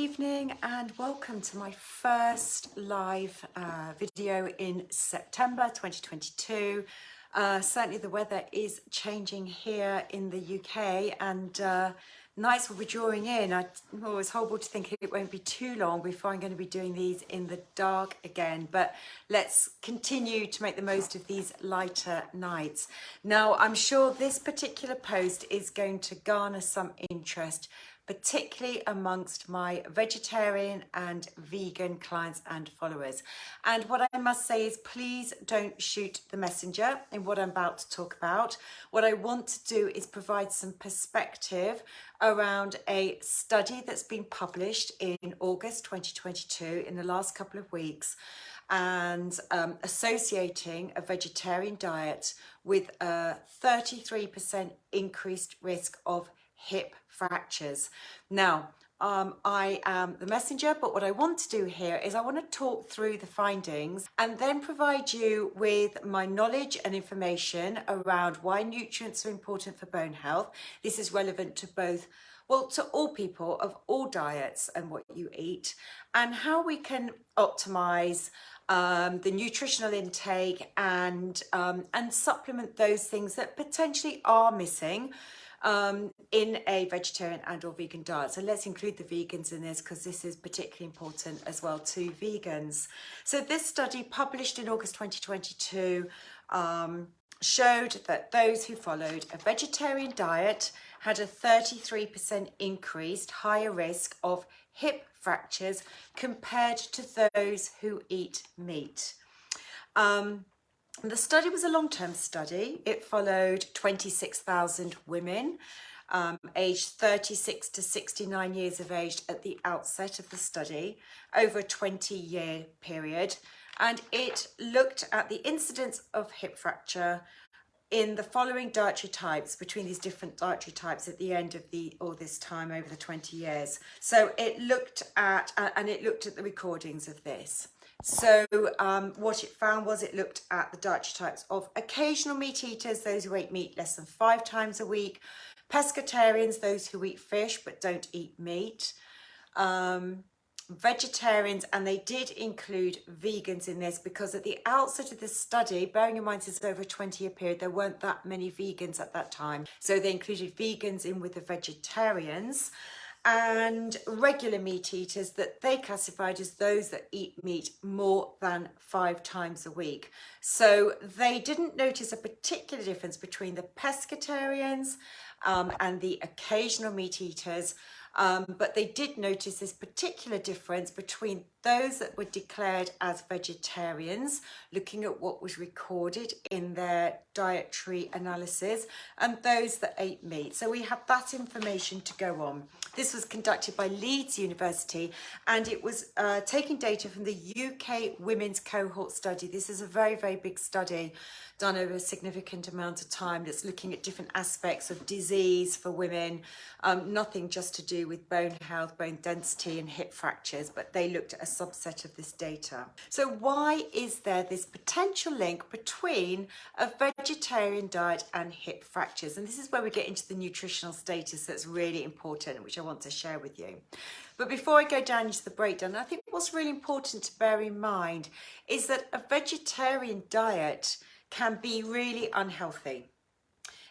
evening and welcome to my first live video in September 2022. Certainly the weather is changing here in the UK and nights will be drawing in. It's horrible to think it won't be too long before I'm going to be doing these in the dark again, but let's continue to make the most of these lighter nights. Now, I'm sure this particular post is going to garner some interest, particularly amongst my vegetarian and vegan clients and followers. And what I must say is, please don't shoot the messenger in what I'm about to talk about. What I want to do is provide some perspective around a study that's been published in August 2022 in the last couple of weeks, and associating a vegetarian diet with a 33% increased risk of hip fractures. Now, I am the messenger, but what I want to do here is I want to talk through the findings and then provide you with my knowledge and information around why nutrients are important for bone health. This is relevant to both, well, to all people of all diets and what you eat, and how we can optimize the nutritional intake and supplement those things that potentially are missing in a vegetarian and or vegan diet. So let's include the vegans in this because this is particularly important as well to vegans. So this study published in August 2022 showed that those who followed a vegetarian diet had a 33% increased higher risk of hip fractures compared to those who eat meat. The study was a long-term study. It followed 26,000 women aged 36 to 69 years of age at the outset of the study over a 20-year period, and it looked at the incidence of hip fracture in the following dietary types, between these different dietary types at the end of this time over the 20 years. So it looked at the recordings of this. So what it found was it looked at the dietary types of occasional meat eaters, those who ate meat less than 5 times a week, pescatarians, those who eat fish but don't eat meat, vegetarians, and they did include vegans in this because at the outset of this study, bearing in mind this is over a 20-year period, there weren't that many vegans at that time. So they included vegans in with the vegetarians, and regular meat eaters that they classified as those that eat meat more than 5 times a week. So they didn't notice a particular difference between the pescatarians and the occasional meat eaters, but they did notice this particular difference between those that were declared as vegetarians, looking at what was recorded in their dietary analysis, and those that ate meat. So we have that information to go on. This was conducted by Leeds University, and it was taking data from the UK Women's Cohort Study. This is a very, very big study done over a significant amount of time that's looking at different aspects of disease for women, nothing just to do with bone health, bone density and hip fractures, but they looked at a subset of this data. So why is there this potential link between a vegetarian diet and hip fractures? And this is where we get into the nutritional status that's really important, which I want to share with you. But before I go down into the breakdown, I think what's really important to bear in mind is that a vegetarian diet can be really unhealthy.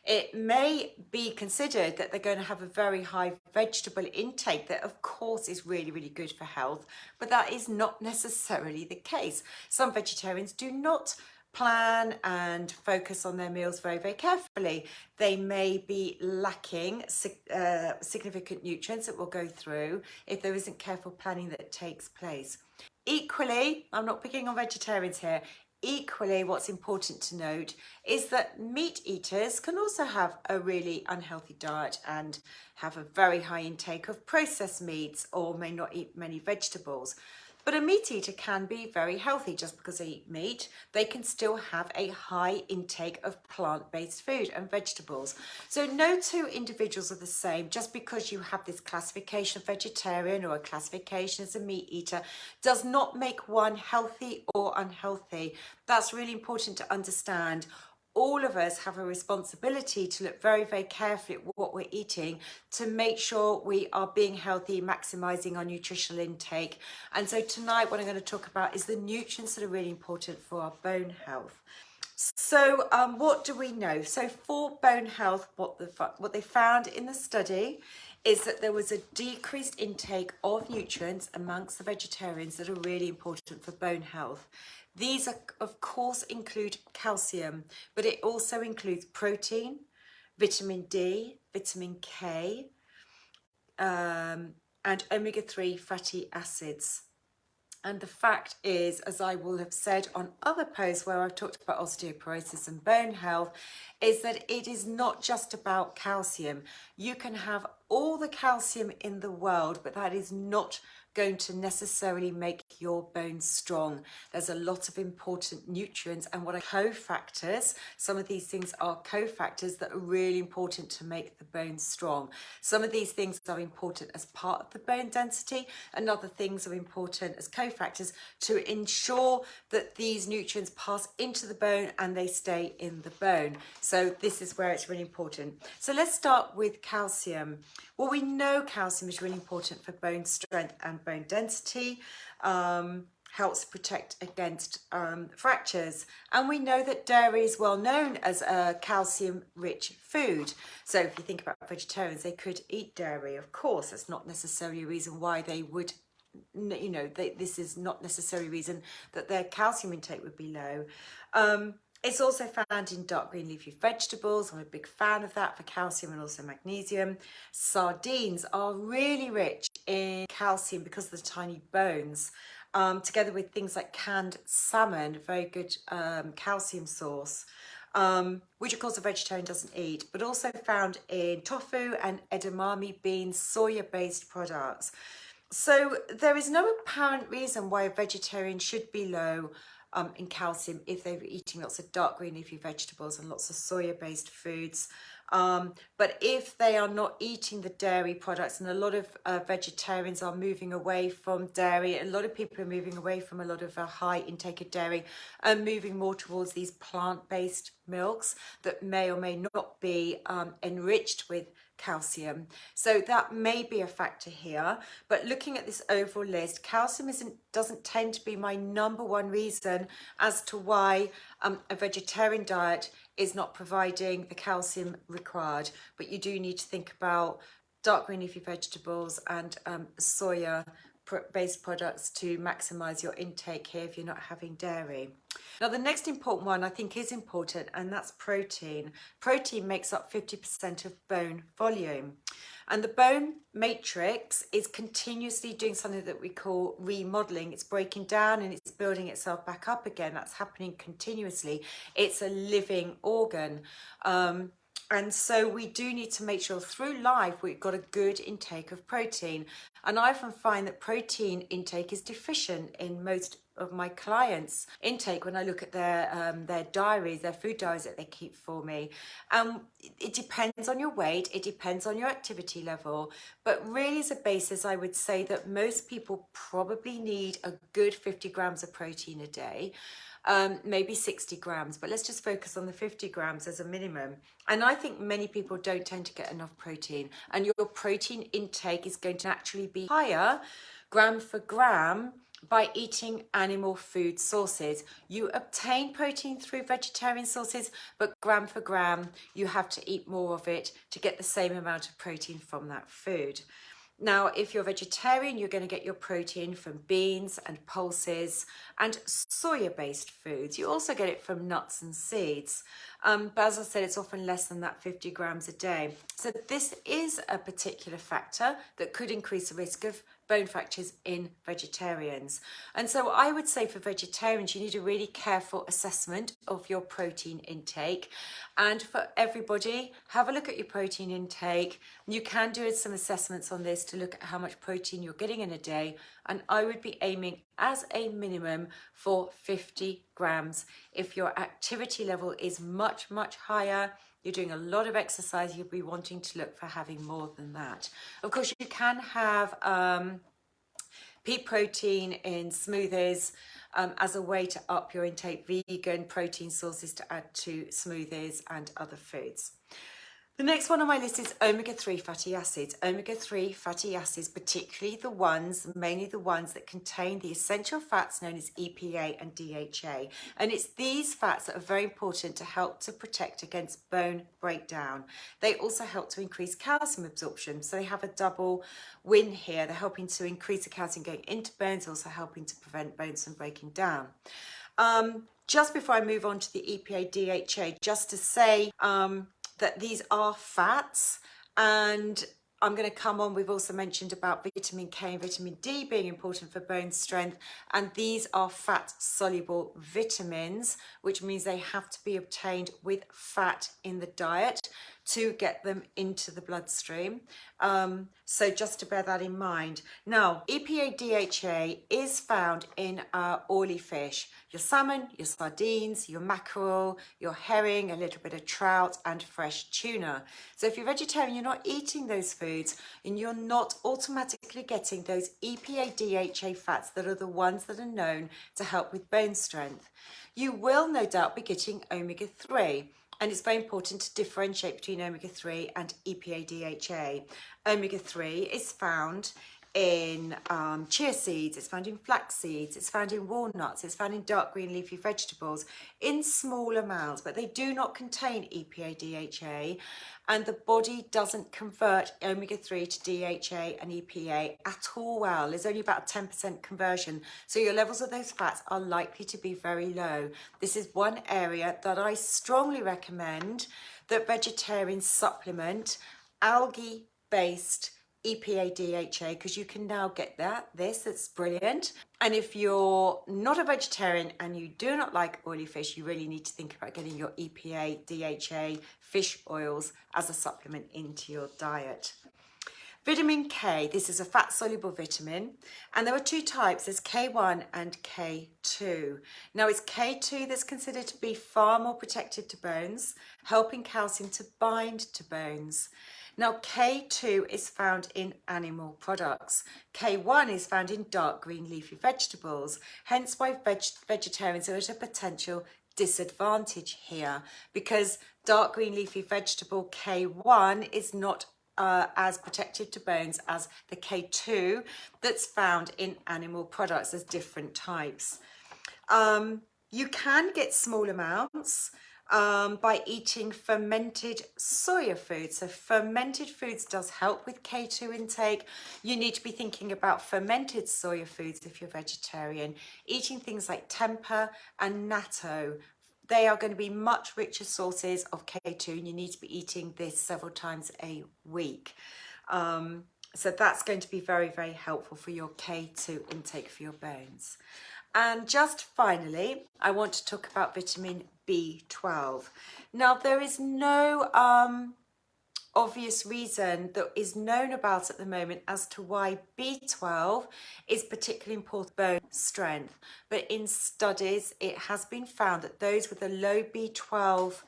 It may be considered that they're going to have a very high vegetable intake that of course is really, really good for health, but that is not necessarily the case. Some vegetarians do not plan and focus on their meals very, very carefully. They may be lacking significant nutrients that we'll go through if there isn't careful planning that takes place. Equally, I'm not picking on vegetarians here, equally, what's important to note is that meat eaters can also have a really unhealthy diet and have a very high intake of processed meats or may not eat many vegetables. But a meat eater can be very healthy. Just because they eat meat, they can still have a high intake of plant-based food and vegetables. So no two individuals are the same. Just because you have this classification of vegetarian or a classification as a meat eater does not make one healthy or unhealthy. That's really important to understand. all of us have a responsibility to look very, very carefully at what we're eating to make sure we are being healthy, maximising our nutritional intake. And so tonight what I'm going to talk about is the nutrients that are really important for our bone health. So what do we know? So for bone health, what they found in the study is that there was a decreased intake of nutrients amongst the vegetarians that are really important for bone health. These are, of course, include calcium, but it also includes protein, vitamin D, vitamin K, and omega-3 fatty acids. And the fact is, as I will have said on other posts where I've talked about osteoporosis and bone health, is that it is not just about calcium. You can have all the calcium in the world, but that is not going to necessarily make your bones strong. There's a lot of important nutrients and what are cofactors. Some of these things are cofactors that are really important to make the bones strong. Some of these things are important as part of the bone density, and other things are important as cofactors to ensure that these nutrients pass into the bone and they stay in the bone. So this is where it's really important. So let's start with calcium. Well, we know calcium is really important for bone strength and bone density, helps protect against fractures. And we know that dairy is well known as a calcium-rich food. So if you think about vegetarians, they could eat dairy, of course. That's not necessarily a reason why they would, you know, this is not necessarily a reason that their calcium intake would be low. It's also found in dark green leafy vegetables. I'm a big fan of that for calcium and also magnesium. Sardines are really rich in calcium because of the tiny bones, together with things like canned salmon, very good calcium source, which of course a vegetarian doesn't eat, but also found in tofu and edamame beans, soya-based products. So there is no apparent reason why a vegetarian should be low in calcium if they're eating lots of dark green leafy vegetables and lots of soya-based foods. But if they are not eating the dairy products, and a lot of vegetarians are moving away from dairy, a lot of people are moving away from a lot of high intake of dairy and moving more towards these plant-based milks that may or may not be enriched with calcium. So that may be a factor here, but looking at this overall list, calcium doesn't tend to be my number one reason as to why a vegetarian diet is not providing the calcium required. But you do need to think about dark green leafy vegetables and soya based products to maximize your intake here if you're not having dairy. Now the next important one I think is important, and that's protein. Protein makes up 50% of bone volume, and the bone matrix is continuously doing something that we call remodeling. It's breaking down and it's building itself back up again. That's happening continuously. It's a living organ. And so we do need to make sure through life we've got a good intake of protein. And I often find that protein intake is deficient in most of my clients' intake when I look at their diaries, their food diaries that they keep for me. It depends on your weight, it depends on your activity level, but really as a basis, I would say that most people probably need a good 50 grams of protein a day. Maybe 60 grams, but let's just focus on the 50 grams as a minimum. And I think many people don't tend to get enough protein, and your protein intake is going to naturally be higher gram for gram by eating animal food sources. You obtain protein through vegetarian sources, but gram for gram, you have to eat more of it to get the same amount of protein from that food. Now, if you're vegetarian, you're going to get your protein from beans and pulses and soya-based foods. You also get it from nuts and seeds. But as I said, it's often less than that 50 grams a day. So this is a particular factor that could increase the risk of bone fractures in vegetarians. And so I would say for vegetarians, you need a really careful assessment of your protein intake. And for everybody, have a look at your protein intake. You can do some assessments on this to look at how much protein you're getting in a day. And I would be aiming as a minimum for 50 grams. If your activity level is much, much higher, you're doing a lot of exercise, you'll be wanting to look for having more than that. Of course, you can have pea protein in smoothies as a way to up your intake, vegan protein sources to add to smoothies and other foods. The next one on my list is omega-3 fatty acids. Omega-3 fatty acids, particularly the ones, mainly the ones that contain the essential fats known as EPA and DHA. And it's these fats that are very important to help to protect against bone breakdown. They also help to increase calcium absorption. So they have a double win here. They're helping to increase the calcium going into bones, also helping to prevent bones from breaking down. Just before I move on to the EPA, DHA, just to say, that these are fats, and I'm going to come on, we've also mentioned about vitamin K and vitamin D being important for bone strength, and these are fat soluble vitamins, which means they have to be obtained with fat in the diet to get them into the bloodstream. So just to bear that in mind. Now, EPA DHA is found in oily fish, your salmon, your sardines, your mackerel, your herring, a little bit of trout, and fresh tuna. So if you're vegetarian, you're not eating those foods, and you're not automatically getting those EPA DHA fats that are the ones that are known to help with bone strength. You will no doubt be getting omega-3. And it's very important to differentiate between omega-3 and EPA DHA. Omega-3 is found in chia seeds, it's found in flax seeds, it's found in walnuts, it's found in dark green leafy vegetables in small amounts, but they do not contain EPA DHA, and the body doesn't convert omega-3 to DHA and EPA at all well. There's only about a 10% conversion, so your levels of those fats are likely to be very low. This is one area that I strongly recommend that vegetarians supplement algae-based EPA DHA, because you can now get that's brilliant. And if you're not a vegetarian and you do not like oily fish, you really need to think about getting your EPA DHA fish oils as a supplement into your diet. Vitamin K, this is a fat soluble vitamin, and there are two types, there's K1 and K2. Now it's K2 that's considered to be far more protective to bones, helping calcium to bind to bones. Now K2 is found in animal products. K1 is found in dark green leafy vegetables, hence why vegetarians are at a potential disadvantage here, because dark green leafy vegetable K1 is not as protective to bones as the K2 that's found in animal products. There's different types. You can get small amounts by eating fermented soya foods. So fermented foods does help with K2 intake. You need to be thinking about fermented soya foods if you're vegetarian. Eating things like tempeh and natto, they are going to be much richer sources of K2, and you need to be eating this several times a week. So that's going to be very, very helpful for your K2 intake for your bones. And just finally, I want to talk about vitamin B12. Now, there is no obvious reason that is known about at the moment as to why B12 is particularly important for bone strength. But in studies, it has been found that those with a low B12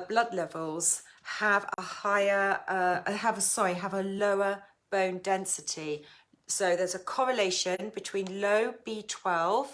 blood levels have a lower bone density. So there's a correlation between low B12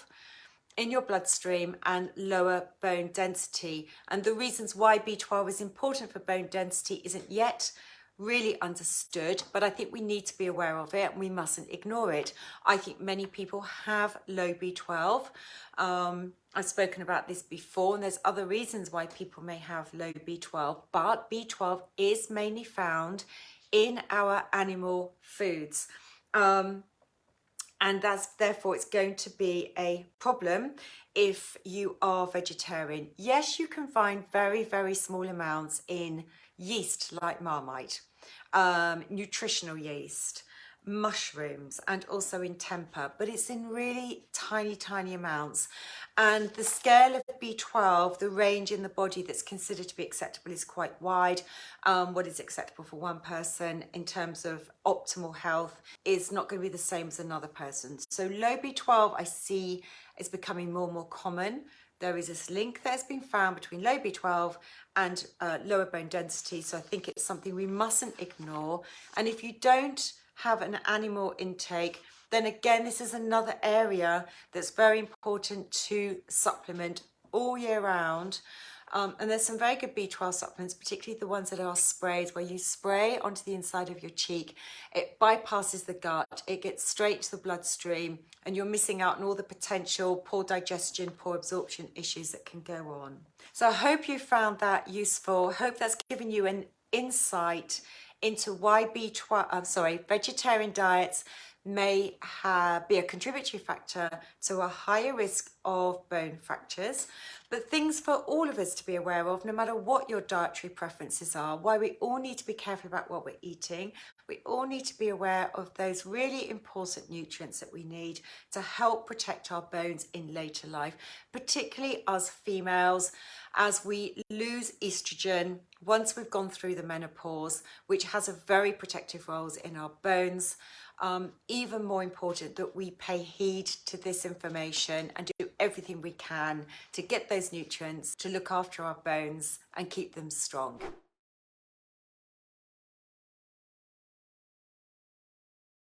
in your bloodstream and lower bone density. And the reasons why B12 is important for bone density isn't yet really understood, but I think we need to be aware of it and we mustn't ignore it. I think many people have low B12. I've spoken about this before, and there's other reasons why people may have low B12, but B12 is mainly found in our animal foods. And therefore it's going to be a problem if you are vegetarian. Yes, you can find very, very small amounts in yeast like Marmite, nutritional yeast, mushrooms, and also in tempeh, but it's in really tiny, tiny amounts. And the scale of B12, the range in the body that's considered to be acceptable is quite wide. What is acceptable for one person in terms of optimal health is not going to be the same as another person's. So low B12 I see is becoming more and more common. There is this link that has been found between low B12 and lower bone density. So I think it's something we mustn't ignore. And if you don't have an animal intake, then again, this is another area that's very important to supplement all year round. And there's some very good B12 supplements, particularly the ones that are sprays, where you spray onto the inside of your cheek. It bypasses the gut, it gets straight to the bloodstream, and you're missing out on all the potential poor digestion, poor absorption issues that can go on. So I hope you found that useful. I hope that's given you an insight into why vegetarian diets may be a contributory factor to a higher risk of bone fractures, but things for all of us to be aware of, no matter what your dietary preferences are, why we all need to be careful about what we're eating. We all need to be aware of those really important nutrients that we need to help protect our bones in later life, particularly us females, as we lose estrogen once we've gone through the menopause, which has a very protective role in our bones. Even more important that we pay heed to this information and do everything we can to get those nutrients, to look after our bones and keep them strong.